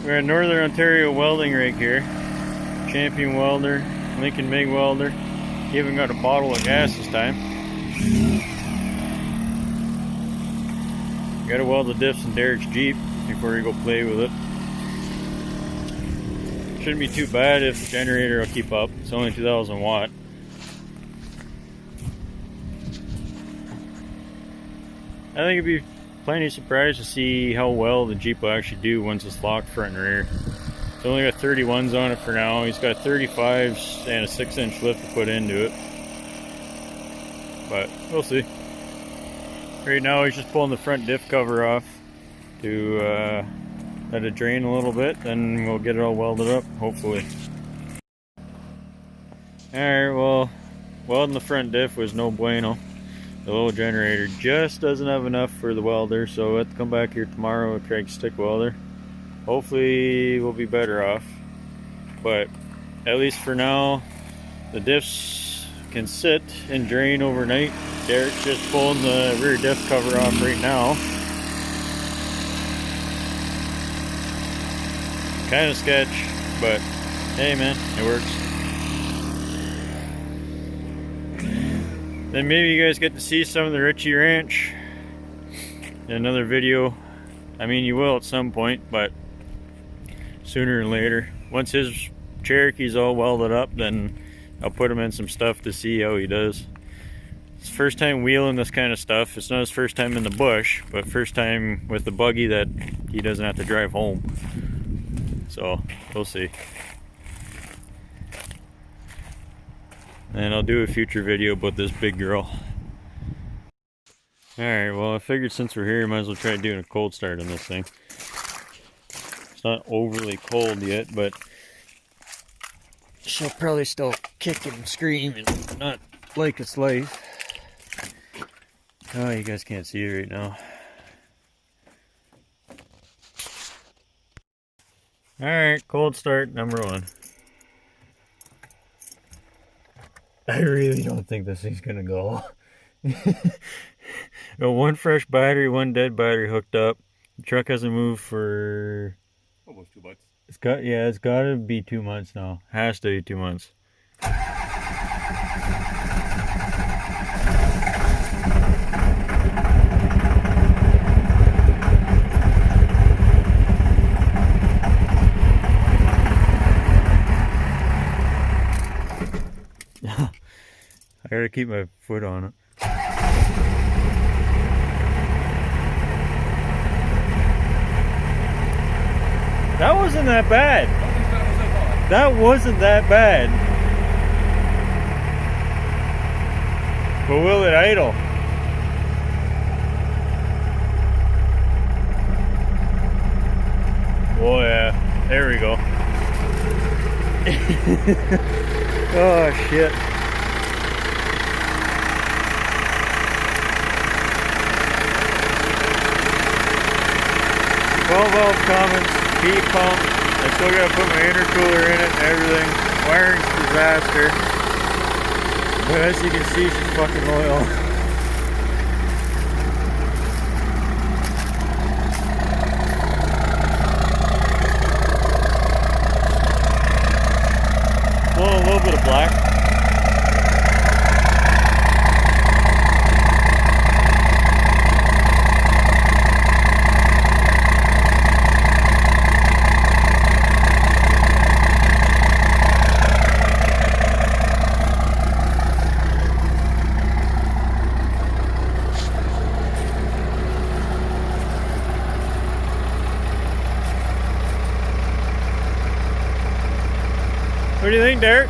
We're at Northern Ontario Welding rig here. Champion welder, Lincoln MIG welder. Even got a bottle of gas this time. Gotta weld the diffs in Derek's Jeep before you go play with it. Shouldn't be too bad if the generator will keep up. It's only 2,000 watt. I think it'd be plenty surprised to see how well the Jeep will actually do once it's locked front and rear. It's only got 31s on it for now. He's got 35s and a 6-inch lift to put into it. But we'll see. Right now he's just pulling the front diff cover off to let it drain a little bit, then we'll get it all welded up, hopefully. Alright, well, welding the front diff was no bueno. The little generator just doesn't have enough for the welder, so we'll have to come back here tomorrow with Craig's stick welder. Hopefully we'll be better off, but at least for now the diffs can sit and drain overnight. Derek's just pulling the rear diff cover off right now. Kind of sketch, but hey man, it works. Then maybe you guys get to see some of the Richie Ranch in another video. I mean, you will at some point, but sooner or later. Once his Cherokee's all welded up, then I'll put him in some stuff to see how he does. It's his first time wheeling this kind of stuff. It's not his first time in the bush, but first time with the buggy that he doesn't have to drive home. So, we'll see. And I'll do a future video about this big girl. Alright, well I figured since we're here, might as well try doing a cold start on this thing. It's not overly cold yet, but she'll probably still kick and scream and not like its life. Oh, you guys can't see it right now. Alright, cold start number 1. I really don't think this thing's gonna go. Got one fresh battery, one dead battery hooked up. The truck hasn't moved for almost 2 months. It's gotta be 2 months now. Has to be 2 months. I gotta keep my foot on it. That wasn't that bad. That wasn't that bad. But will it idle? Oh yeah, there we go. Oh shit. 12-valve Cummins, heat pump. I still gotta put my intercooler in it and everything. Wiring's a disaster. But as you can see, she's fucking loyal. Well, a little bit of black. What do you think, Derek?